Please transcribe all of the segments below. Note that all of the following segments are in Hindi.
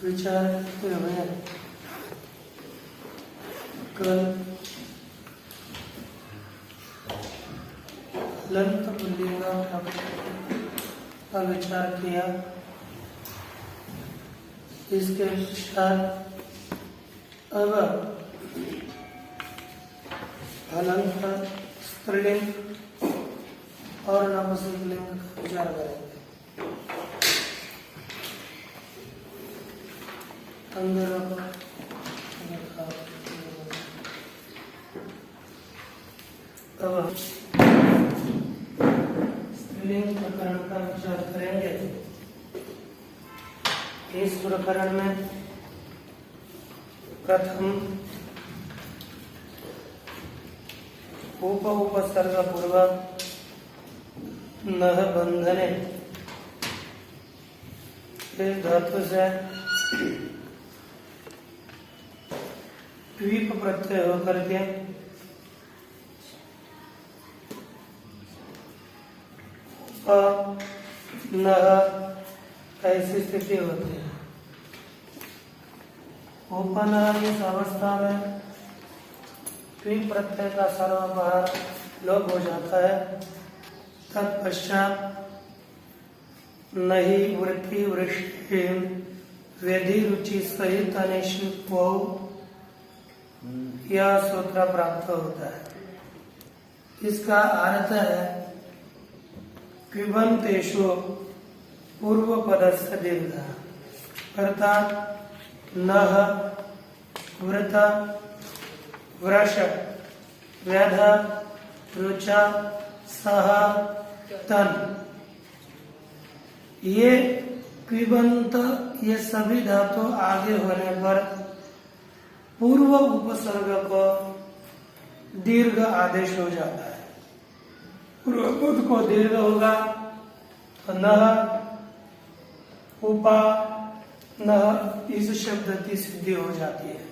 विचार करते हुए कल ललित पुल्लिंग का विचार किया। इसके पश्चात अब हलंत स्त्रीलिंग और नपुंसकलिंग का विचार करेंगे। अब स्त्रीलिंग प्रकरण का विचार करेंगे। इस प्रकरण में प्रथम उपसर्ग पूर्वक नह बंधने इस धातु से द्वीप प्रत्यय होकर के नह ऐसी स्थिति होती है। उपनह इस अवस्था में द्वीप प्रत्यय का सर्वपहार लोप हो जाता है। तत्पश्चात नहीं वृत्ति वृष्टि वेदी रुचि सहित अनिश्चित यह सूत्र प्राप्त होता है। इसका अर्थ है कृबंतेषु पूर्व पदस्य दीर्घ अर्थात नह वृत वृष वेद रुचा सह तन ये कृबंत ये सभी धातु आगे होने पर पूर्व उपसर्ग को दीर्घ आदेश हो जाता है। पूर्व पद को दीर्घ होगा तो नह उपा नह इस शब्द की सिद्धि हो जाती है।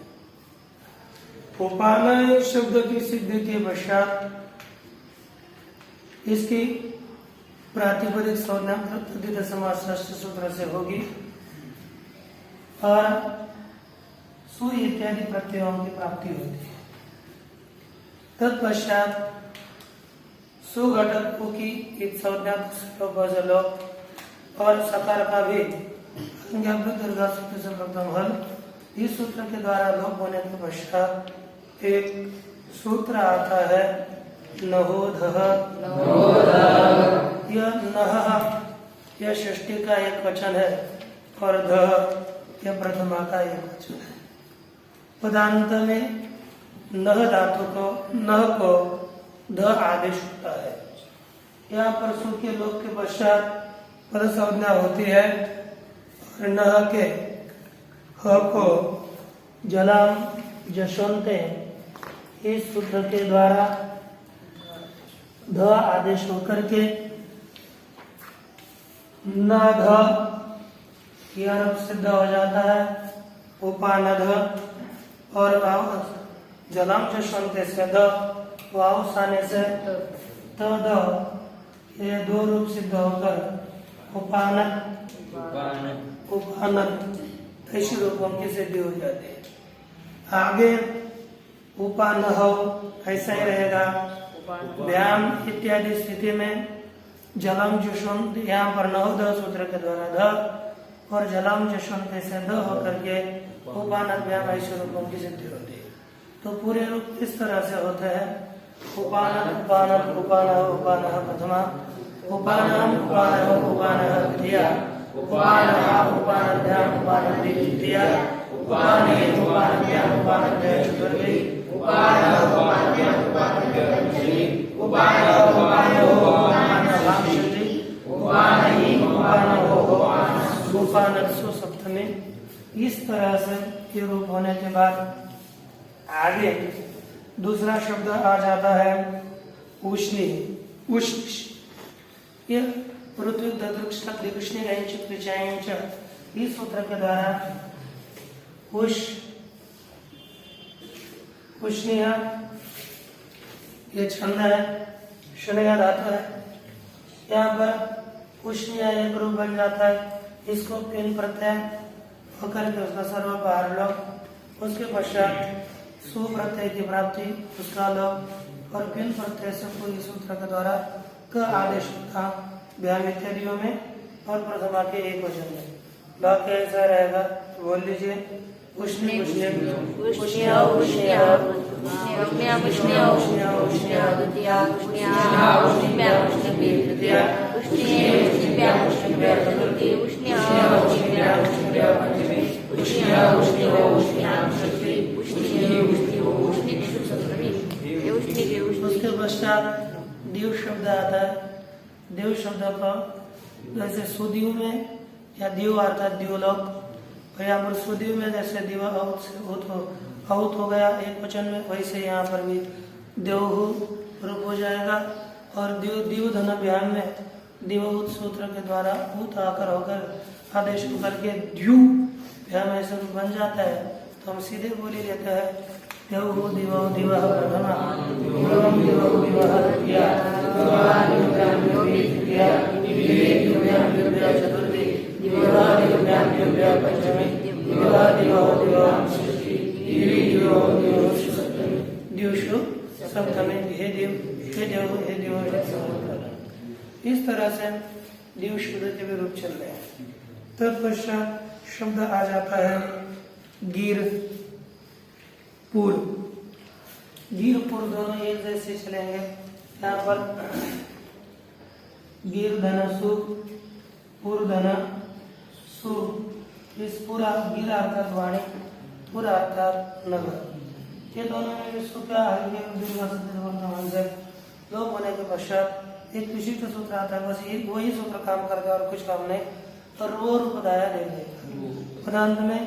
उपान शब्द की सिद्धि के पश्चात इसकी प्रातिपदिक संज्ञा तद्धित समास षष्ठ सूत्र से होगी और सु इत्यादि प्रत्ययों की प्राप्ति होती है। तत्पश्चात सुघटक की एक संज्ञा और सकार का भी दीर्घा सूत्र से प्रथम हल इस सूत्र के द्वारा लोप होने के पश्चात एक सूत्र आता है नहोधः। यह नह यह षष्ठी का एक वचन है और ध यह प्रथमा का एक वचन है। पदांत में नह धातु को नह को ध आदेश होता है। यहाँ पर सु के लोप के पश्चात पद संज्ञा होती है और नह के ह को जलाम जशोन्ते इस सूत्र के द्वारा ध आदेश होकर के न ध यह सिद्ध हो जाता है। उपानध और जलाम जशोन्ते से ध वाव आने से त द ये दो रूप सिद्ध होकर उपानत उपानत ऐसी रूपों की सिद्धि हो जाती है। आगे उपानह ऐसा ही रहेगा। व्याम इत्यादि स्थिति में जलम जशुंत यहाँ पर नव द सूत्र के द्वारा ध और जलम जशुंत से ध होकर के उपानत व्याम ऐसे रूपों की सिद्धि होती है। तो पूरे रूप इस तरह से होते हैं उपानत उपानत उपानः उपानः प्रथमा उपानम उपानः उपानः द्वितीया उपानः उपानभ्याम उपानद्वि तृतीया उपानेन उपानभ्याम उपानद्वय चतुर्थी उपानः उपानभ्याम उपानद्वय पंचमी उपानः उपानयोः उपानभाम षष्ठी उपानहि उपानयोः उपानत्सु सप्तमी। इस तरह से ये रूप होने के बाद आगे दूसरा शब्द आ जाता है उष्णी। उष्ण यह पृथ्वी इस सूत्र के द्वारा उष्णीय ये छंद है, शनया धातु है। यहाँ पर उष्णीय एक रूप बन जाता है। इसको पिन प्रत्यय होकर के उसका सर्वोपहार लोक, उसके पश्चात सु प्रत्यय की प्राप्ति उसका लोक, और किन प्रत्यय से कोई सूत्र के द्वारा क आदेश का व्याम इत्यादियों में और प्रथमा के एक वचन में। वाक्य ऐसा रहेगा, बोल लीजिए। उष्णी उष्ण्य उष्ण्य उष्ण्य उष्ण्य उष्ण्य उष्ण्य उष्ण्य द्वितीया उष्ण्य उष्ण्य उष्ण्य तृतीया उष्ण्य उष्ण्य उष्ण्य चतुर्थी उष्ण्य उष्ण्य उष्ण्य पंचमी उष्ण्य उष्ण्य उष्ण्य षष्ठी उष्ण्य उष्ण्य उष्ण्य सप्तमी। उसके पश्चात देव शब्द आता है। देव शब्द का जैसे सुदीव में या देव अर्थात देवलोक, और यहाँ पर सुदीव में जैसे दिव आहुत हो गया एक वचन में, वैसे यहाँ पर भी देवहु रूप हो जाएगा। और दिव धन व्याम में दिवहुत सूत्र के द्वारा भूत आकर होकर आदेश करके द्यू व्याम ऐसे रूप बन जाता है। तो हम सीधे बोली लेते हैं, देवहु दिवो दिवः प्रथमा दिवम दिवहु दिवः द्वितीया दिव्याम तृतीया दिव्याम चतुर्थी दिव्याम पंचमी दिव्याम षष्ठी दिव्यु सप्तमी। हे देव हे देव हे देव। इस तरह से देव शब्द के भी रूप चल रहे हैं। तत्पश्चात शब्द आ जाता है गिर पुर। गिर पुर दोनों एक जैसे चलेंगे। यहाँ पर गिर धन सु पुर धन सु। इस पूरा गिर अर्थात वाणी, पूरा अर्थात नगर, ये दोनों में विश्व का लोक होने के पश्चात एक विशिष्ट सूत्र आता है। बस ये वही सूत्र काम करता है और कुछ काम नहीं। और रो रूपदाया दे देगा। पदांत में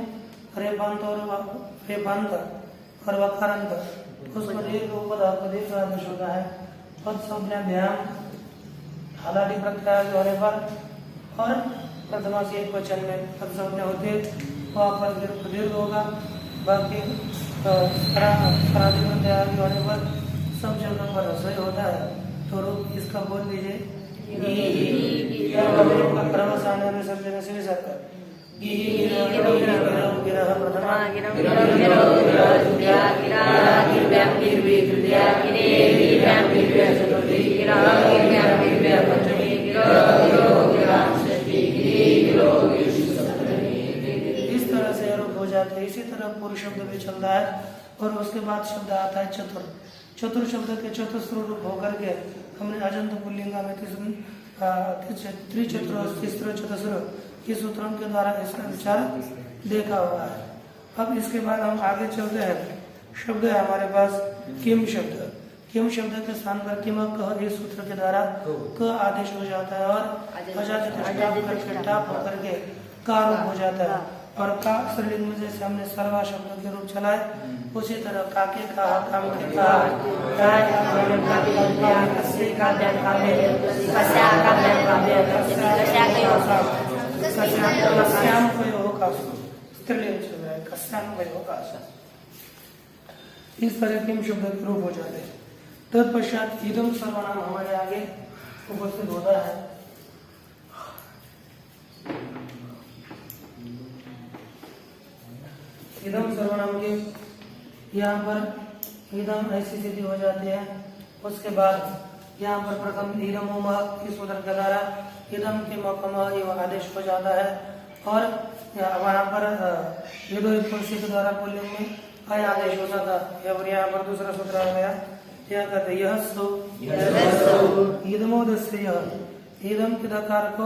रेपांत और वकारांत उसको दीर्घ उपदा को दीर्घ आदेश होता है। पद संज्ञा व्याम हालांकि प्रत्याय होने पर और प्रथमा से एक वचन में पद संज्ञा होते वहाँ पर दीर्घ होगा। बाकी होने पर सब जगह पर रसोई होता है। तो रूप इसका बोल लीजिए। इस तरह से रूप हो जाते हैं। इसी तरह पुरुष शब्द भी चल रहा है। और उसके बाद शब्द आता है चतुर। चतुर शब्द के चतुस्र रूप होकर के हमने अजंत पुल्लिंगा में त्रिचतुर तीसरे चतुस्र के सूत्रों के द्वारा इसका विचार देखा हुआ है। अब इसके बाद हम आगे चलते हैं। शब्द है हमारे पास किम शब्द। किम शब्द के स्थान पर किम कह इस सूत्र के द्वारा क आदेश हो जाता है और होकर के का रूप हो जाता है। और का स्त्रीलिंग में जैसे हमने सर्वा शब्द के रूप चलाए उसी तरह काके का काम के का इस तरह किम शब्द के रूप हो जाते हैं। तत्पश्चात इदम सर्वनाम हमारे आगे उपस्थित होता है। इदम सर्वनाम के यहाँ पर इदम ऐसी स्थिति हो जाती है। उसके बाद यहाँ पर प्रथम इदम इस सूत्र के द्वारा इदम के मौका आदेश हो जाता है। और वहाँ पर के द्वारा बोलने में अय आदेश होता था। यहाँ पर दूसरा सूत्र आ गया। क्या कहते यह इदम के दकार को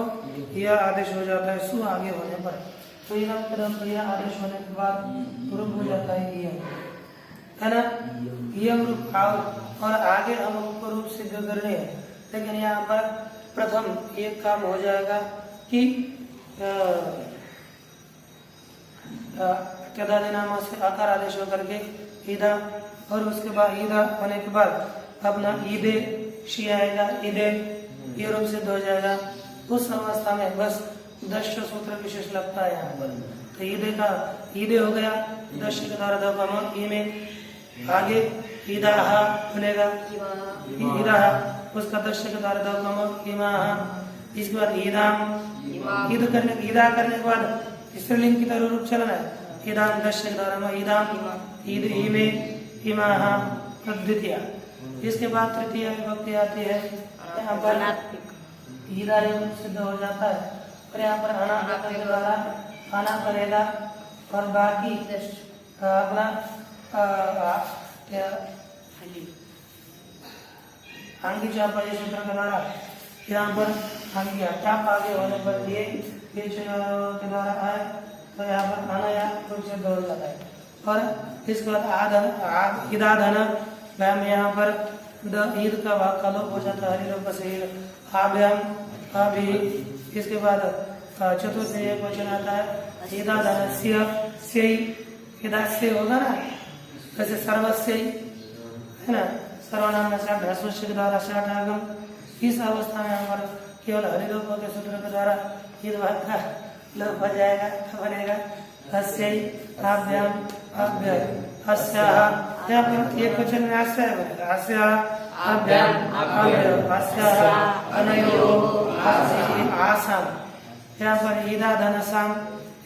यह आदेश हो जाता है सु आगे होने पर। तो इदम के दम यह आदेश होने के बाद रूप हो जाता है यम, है ना। यम रूप आओ और आगे हम उसको रूप सिद्ध करने हैं। लेकिन यहाँ पर प्रथम एक काम हो जाएगा कि नाम से आकार आदेश होकर के ईदा, और उसके बाद ईदा होने के बाद अपना ईदे शी आएगा। ईदे ये रूप सिद्ध हो जाएगा। उस अवस्था में बस दश सूत्र विशेष लगता है यहाँ पर। तो ईदे का ईदे हो गया दश के द्वारा दम ई में आगे ईदा बनेगा। ईदा उसका दश के द्वारा दम ईमा। इसके बाद ईदाम ईद करने के बाद स्त्रीलिंग की तरह रूप चलना है। इदाम दश के द्वारा इदाम ईद इमे इमाह द्वितीय। इसके बाद तृतीय विभक्ति आती है, यहाँ पर ईदा सिद्ध हो जाता है और यहाँ पर अनाहत के द्वारा आना करेगा और बाकी अपना आंगी चाप सूत्र के द्वारा यहाँ पर आंगी चाप आगे होने पर ये के द्वारा आए तो यहाँ पर आना या रूप सिद्ध हो जाता है। और इसके बाद ईदा धन व्यायाम, यहाँ पर ईद का भाग का लोप हो जाता है, हरिलोप से आभ्याम अभी। इसके बाद चतुर्थ एक वचन आता है ईदा धन से ईदा से होगा ना, जैसे सर्वस्य है ना, सर्वनाम में के द्वारा साठ आगम। इस अवस्था में हमारा केवल हरिलोप के सूत्र के द्वारा ईद भाग का लोप हो जाएगा, बनेगा हस्य आभ्याम अभ्य अस्याः। यहाँ पर एक वचन में आस्या बनेगा, अस्याः अभ्याम अभ्य अस्याः अनयोः आसाम। यहाँ पर ईदा धन साम,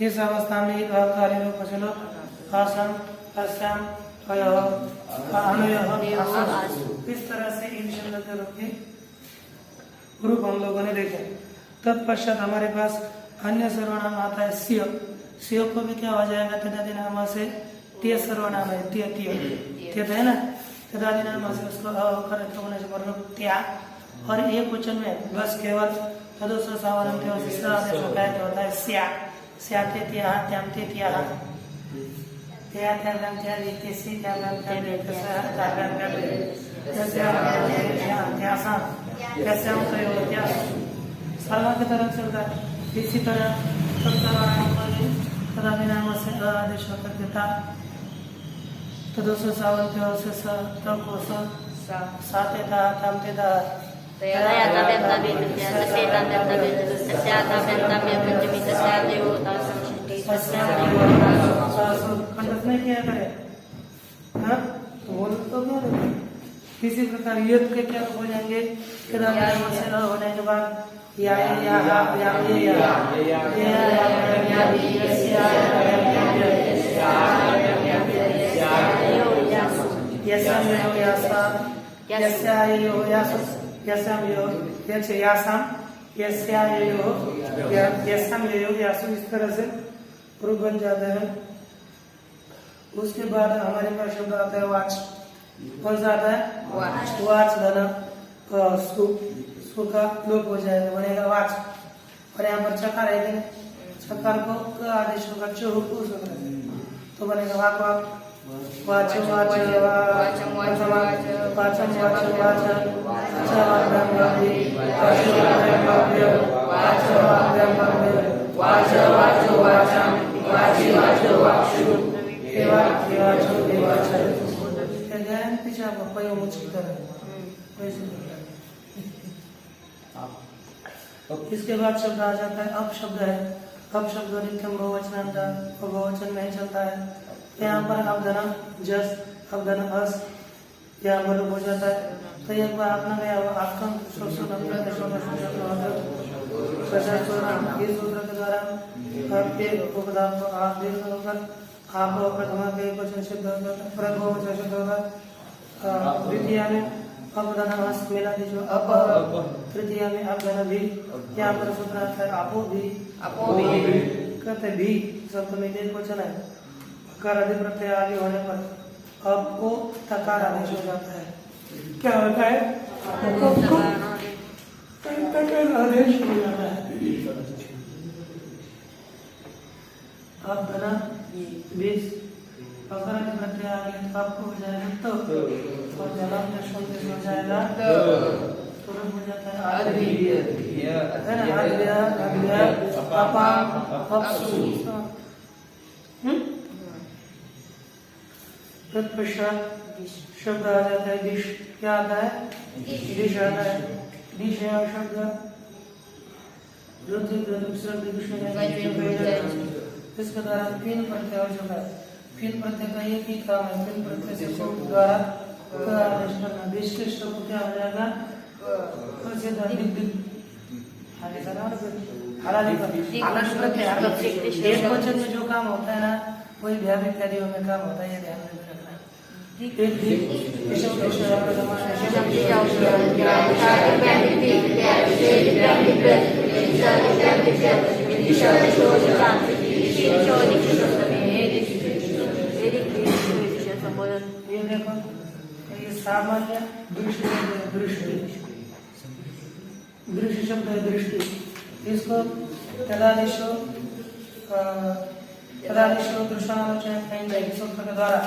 इस अवस्था में ईद भाग का हरिलोप से लोप आसाम अस्याम अनयोः आसाम। इस तरह से इन शब्द के रूप के रूप हम लोगों ने देखे। तत्पश्चात हमारे पास अन्य सर्वनाम आता है सिय। सिय को भी क्या हो जाएगा, तदादिनाम से त्य सर्वनाम है, त्य है ना, तदादिनाम से उसको होने से त्या। और एक वचन में बस केवल तदोष सावरम होता है स्या, स्याते त्या त्याम ते त्या त्या त्यागम त्या रीते से त्यागम त्या रीते से त्यागम त्या त्यासाम त्यासाम कयो त्या सर्व की तरफ चलता है। इसी तरह तदादिनाम से आदेश होकर देता तदोष सावरम से को साते था तामते था नहीं किया करे, हाँ बोल तो क्या रहे। किसी प्रकार युद्ध के क्या हो जाएंगे, होने के बाद या इस तरह से रूप बन जाते हैं। उसके बाद हमारे पास शब्द आता है वाच। कौन सा आता है, वाच धन सु का लोप हो जाएगा, बनेगा वाच। और यहाँ पर चकार है, चकार को आदेश होगा चोह तो बनेगा वाक वाक वाचम वाचम वाचम वाचम वाचम इसके बाद शब्द आ जाता है अपशब्द है। अपशब्द नित्यम बहुवचन में चलता है। यहाँ पर अवधना जस अवधना अस यहाँ पर हो जाता है। तो एक बार अपना गया आपका सूत्र के द्वारा आपके उपदान को आप देख होकर आप प्रथम के वचन सिद्ध होगा, प्रथम सिद्ध होगा। द्वितीय में अपधन हस मिला जो अप, तृतीय में अपधन भी। यहाँ पर सूत्र आता है आपो भी कहते भी शब्द में एक वचन है। कार आदि प्रत्यय आगे होने पर अब को तकार आदेश हो जाता है। क्या होता है, तकार आदेश हो जाता है। अब धना 20 अगर प्रत्यय आगे आपको हो जाएगा तो और जलाम में शब्द हो जाएगा तुरंत हो जाता है आदि है ना, आदि अपा अपसु। तत्पश्चात शब्द आ जाता है दिश। क्या आता है, दिश आता है। दिश शब्द इसके द्वारा तीन प्रत्यय हो जाता है। फिर प्रत्यय का एक ही काम है, फिर प्रत्यय से द्वारा आदेश करना। विशिष्ट को क्या हो जाएगा, हलादि प्रत्यय एक वचन में जो काम होता है ना वही व्याम इत्यादियों में काम होता है, ये ध्यान में रखना। ये देखो ये सामान्य दृष्टि दृष्टि शब्द है दृष्टि, इसको तदादिशो दृष्टानुचय सूत्र के द्वारा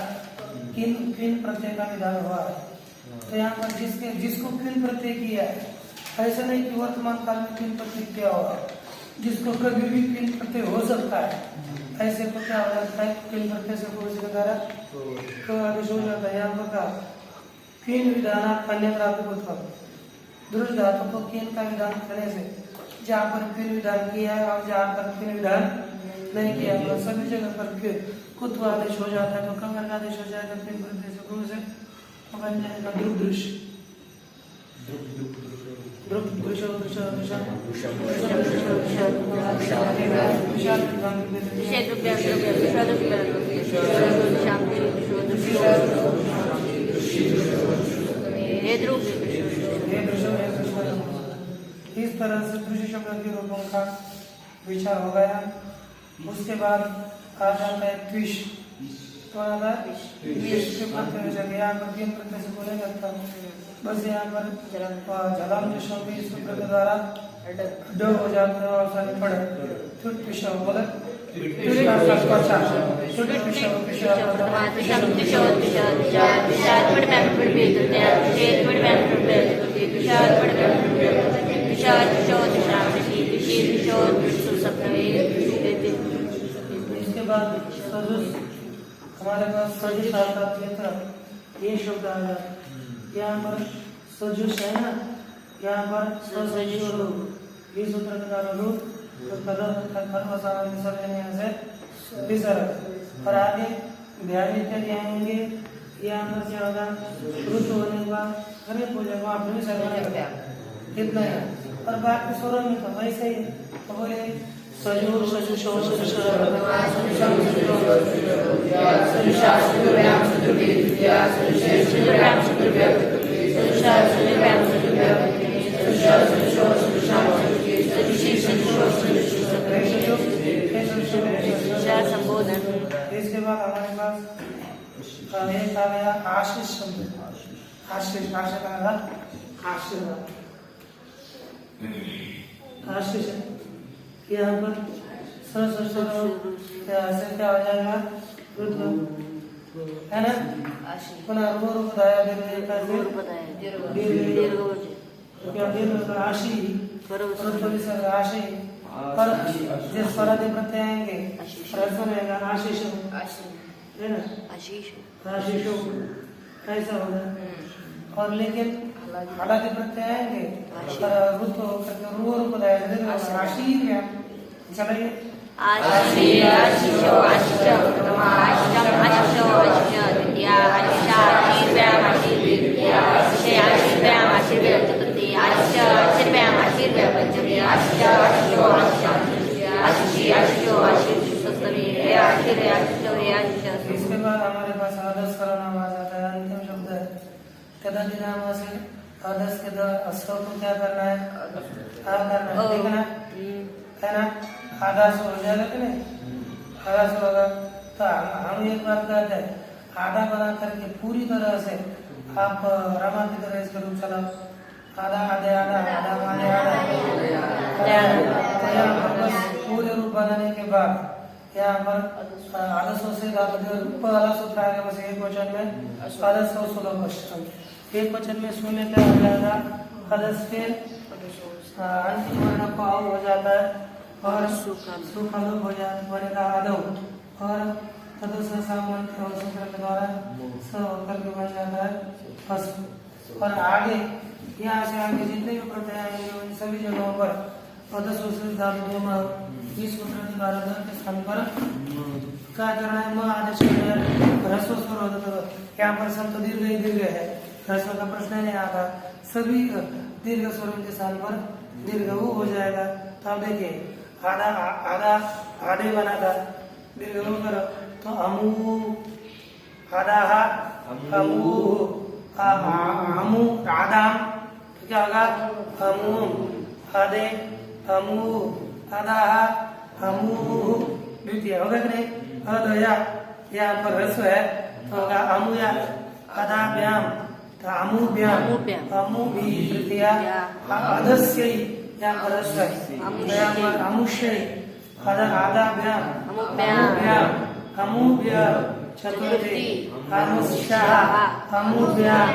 किन प्रत्यय का विधान हुआ है। तो यहाँ पर जिसको किन प्रत्यय किया है, ऐसा नहीं कि वर्तमान काल में किन प्रत्यय क्या होगा, जिसको कभी भी किन प्रत्यय हो सकता है, ऐसे को क्या हो जाता है किन प्रत्यय से कोई के द्वारा तो आदेश हो जाता है। यहाँ पर क्या किन विधान अन्य दृढ़ धातु को किन का विधान करने से जहाँ पर किन विधान किया है और जहाँ पर किन विधान नहीं किया है सभी जगह पर कुत्व आदेश हो जाता है। तो कमर का आदेश हो जाएगा किन प्रत्यय से गुरु से बन जाएगा ध्रुव दृश्य इस तरह से दृश्य शब्द के रूपों का विचार हो गया। उसके बाद आ जाता है त्विष, तो आता है त्विष के प्रत्यय हो जाएगा। यहाँ पर तीन प्रत्यय से बोले जाता है, बस यहाँ पर जलाम जो शब्द इस सूत्र के द्वारा ड हो जाता है और सारे पढ़े त्विष बोले इसके बाद सजुष, हमारे पास सजुष आता है, ये शब्द आ जाता है। यहाँ पर सजुष है ना, यहाँ पर सजुष इस सूत्र के द्वारा रूप और आगे ध्यान इत्यादि आएंगे। यहाँ पर क्या होगा ऋतु होने के बाद घरे पूजा वहाँ पर इतना है और बाकी स्वरों में तो वैसे ही तो बोले सजो सजुषो संबोधन। इसके बाद हमारे पास एक आ गया आशीष शब्द, आशीष आशीष यहाँ पर से क्या हो जाएगा है ना, पुनः रूप बताया आशी आशी पर जिस पराधि प्रत्यय आएंगे रहेगा आशीष है ना, आशीष ऐसा होगा। और लेकिन हालांकि प्रत्यय आएंगे रूप राशि में चलिए इसके बाद हमारे पास आदर्श का नाम आ जाता है, अंतिम शब्द है तदादि नाम से आदर्श के द्वारा अस्व को क्या करना है, देखना है ना, आदर्श हो जाएगा कि नहीं, आदर्श होगा। तो हम एक बात कहते हैं आधा बना करके पूरी तरह से आप रमा की तरह इसका रूप चलाओ, आधा आधे आधा आधा माने आधा पूरे रूप बनाने के बाद यहाँ पर आदर्शों से सूत्र आएगा बस एक वचन में आदर्शों सुलभ एक वचन में शून्य क्या हो जाएगा, आदर्श के अंतिम वर्ण को आव हो जाता है और सुखलोप हो जाएगा आदव और तदुस सामान्य और सूत्र के द्वारा स होकर के बन जाता है फस। और आगे यहाँ से आगे जितने भी प्रत्यय आएंगे उन सभी जगहों पर इस सूत्र के द्वारा के स्थान पर क्या करना है, म आदेश ह्रस्व स्वर होता है। यहाँ पर सब तो दीर्घ ही दीर्घ है, ह्रस्व का प्रश्न नहीं आता, सभी दीर्घ स्वरों के स्थान पर दीर्घ वो हो जाएगा। तो आप देखिए आधा आधा आधे बना था दीर्घ करो तो अमू आधा हा अमू अमू आदाम तो क्या होगा अमू आधे अमू आधा हा अमू द्वितीय होगा कि नहीं। तो यहाँ पर ह्रस्व है तो होगा अमुया आधा व्याम तो अमुभ्याम अमुभि तृतीय अधस्य यहाँ पर ह्रस्व है यहाँ पर अमुष्य आधा व्याम अमुभ्याम अमुभ्य चतुर्थी अमुष्याः अमुभ्याम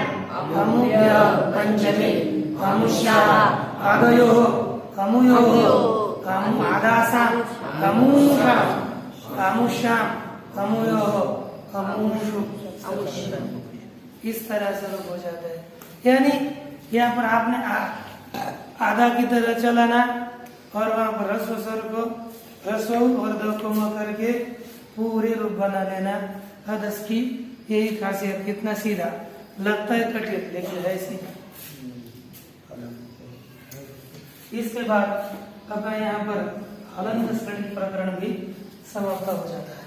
अमुभ्य पंचमी अमुष्याः आदयोः अमुयोः आदासाम् अमूषाम् अमुष्याम् अमुयोः अमूषु इस तरह से लोग हो जाते हैं। यानी यहाँ पर आपने आधा की तरह चलाना और वहां पर ह्रस्व स्वर को ह्रस्व और दो को करके पूरे रूप बना लेना। अदस की यही खासियत, कितना सीधा लगता है कठिन लेकिन है सीधा। इसके बाद अपना यहाँ पर हलंत श्रेणी प्रकरण भी समाप्त हो जाता है।